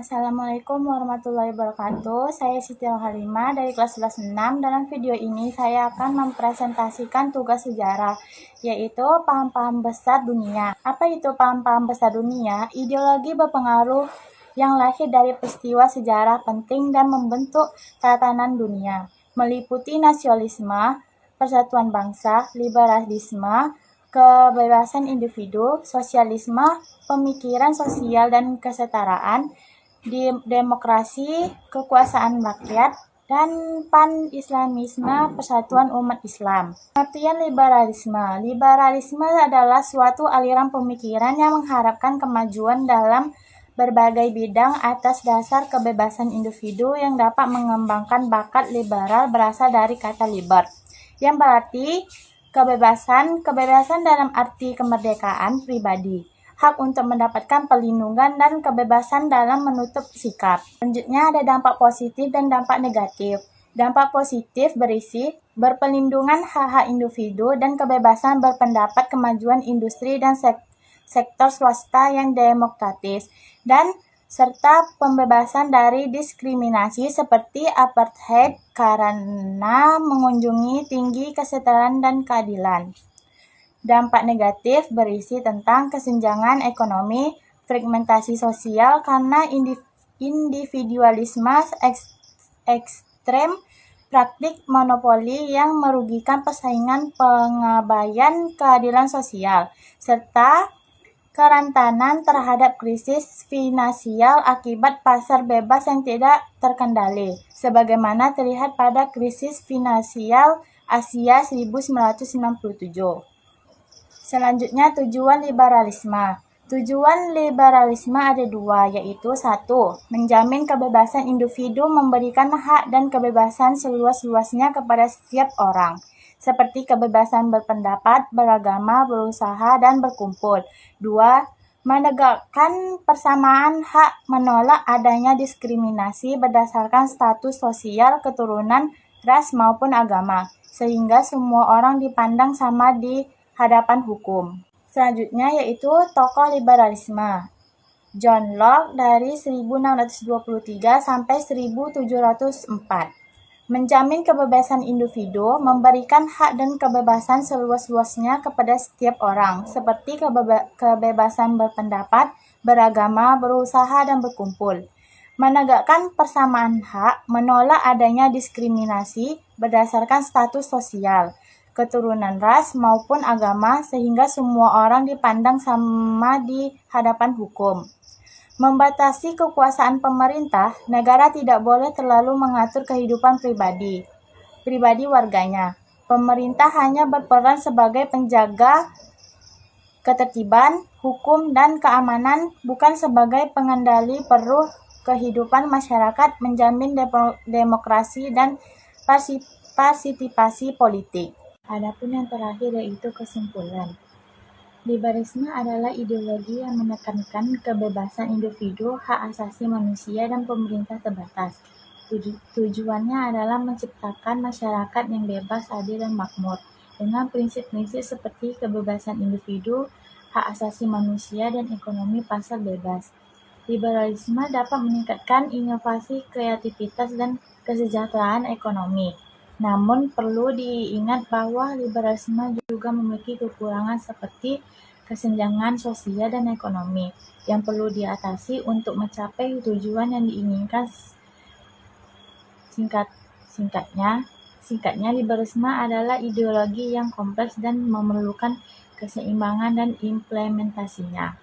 Assalamualaikum warahmatullahi wabarakatuh. Saya Siti Halimah dari kelas 11 6. Dalam video ini saya akan mempresentasikan tugas sejarah, yaitu paham-paham besar dunia. Apa itu paham-paham besar dunia? Ideologi berpengaruh yang lahir dari peristiwa sejarah penting dan membentuk tatanan dunia, meliputi nasionalisme, persatuan bangsa, liberalisme, kebebasan individu, sosialisme, pemikiran sosial dan kesetaraan, demokrasi, kekuasaan rakyat, dan pan-islamisme, persatuan umat Islam. Pengertian liberalisme. Liberalisme adalah suatu aliran pemikiran yang mengharapkan kemajuan dalam berbagai bidang atas dasar kebebasan individu yang dapat mengembangkan bakat liberal berasal dari kata liber, yang berarti kebebasan dalam arti kemerdekaan pribadi, hak untuk mendapatkan perlindungan dan kebebasan dalam menutup sikap. Selanjutnya ada dampak positif dan dampak negatif. Dampak positif berisi berperlindungan hak-hak individu dan kebebasan berpendapat, kemajuan industri dan sektor swasta yang demokratis, dan serta pembebasan dari diskriminasi seperti apartheid karena mengunjungi tinggi kesetaraan dan keadilan. Dampak negatif berisi tentang kesenjangan ekonomi, fragmentasi sosial karena individualisme ekstrem, praktik monopoli yang merugikan persaingan, pengabaian keadilan sosial, serta kerentanan terhadap krisis finansial akibat pasar bebas yang tidak terkendali, sebagaimana terlihat pada krisis finansial Asia 1997. Selanjutnya, tujuan liberalisme. Tujuan liberalisme ada dua, yaitu 1. Menjamin kebebasan individu, memberikan hak dan kebebasan seluas-luasnya kepada setiap orang, seperti kebebasan berpendapat, beragama, berusaha, dan berkumpul. 2. Menegakkan persamaan hak, menolak adanya diskriminasi berdasarkan status sosial, keturunan, ras, maupun agama, sehingga semua orang dipandang sama di hadapan hukum. Selanjutnya yaitu tokoh liberalisme. John Locke dari 1623 sampai 1704. Menjamin kebebasan individu, memberikan hak dan kebebasan seluas-luasnya kepada setiap orang, seperti kebebasan berpendapat, beragama, berusaha, dan berkumpul. Menegakkan persamaan hak, menolak adanya diskriminasi berdasarkan status sosial, keturunan, ras, maupun agama, sehingga semua orang dipandang sama di hadapan hukum. Membatasi kekuasaan pemerintah, negara tidak boleh terlalu mengatur kehidupan pribadi warganya. Pemerintah hanya berperan sebagai penjaga ketertiban, hukum, dan keamanan, bukan sebagai pengendali peruh kehidupan masyarakat, menjamin demokrasi dan partisipasi politik. Adapun yang terakhir yaitu kesimpulan. Liberalisme adalah ideologi yang menekankan kebebasan individu, hak asasi manusia, dan pemerintah terbatas. Tujuannya adalah menciptakan masyarakat yang bebas, adil, dan makmur, dengan prinsip-prinsip seperti kebebasan individu, hak asasi manusia, dan ekonomi pasar bebas. Liberalisme dapat meningkatkan inovasi, kreativitas, dan kesejahteraan ekonomi. Namun perlu diingat bahwa liberalisme juga memiliki kekurangan seperti kesenjangan sosial dan ekonomi yang perlu diatasi untuk mencapai tujuan yang diinginkan. Singkatnya, liberalisme adalah ideologi yang kompleks dan memerlukan keseimbangan dan implementasinya.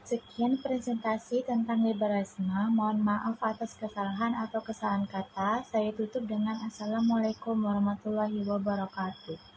Sekian presentasi tentang liberalisme. Mohon maaf atas kesalahan atau kesalahan kata. Saya tutup dengan Assalamualaikum warahmatullahi wabarakatuh.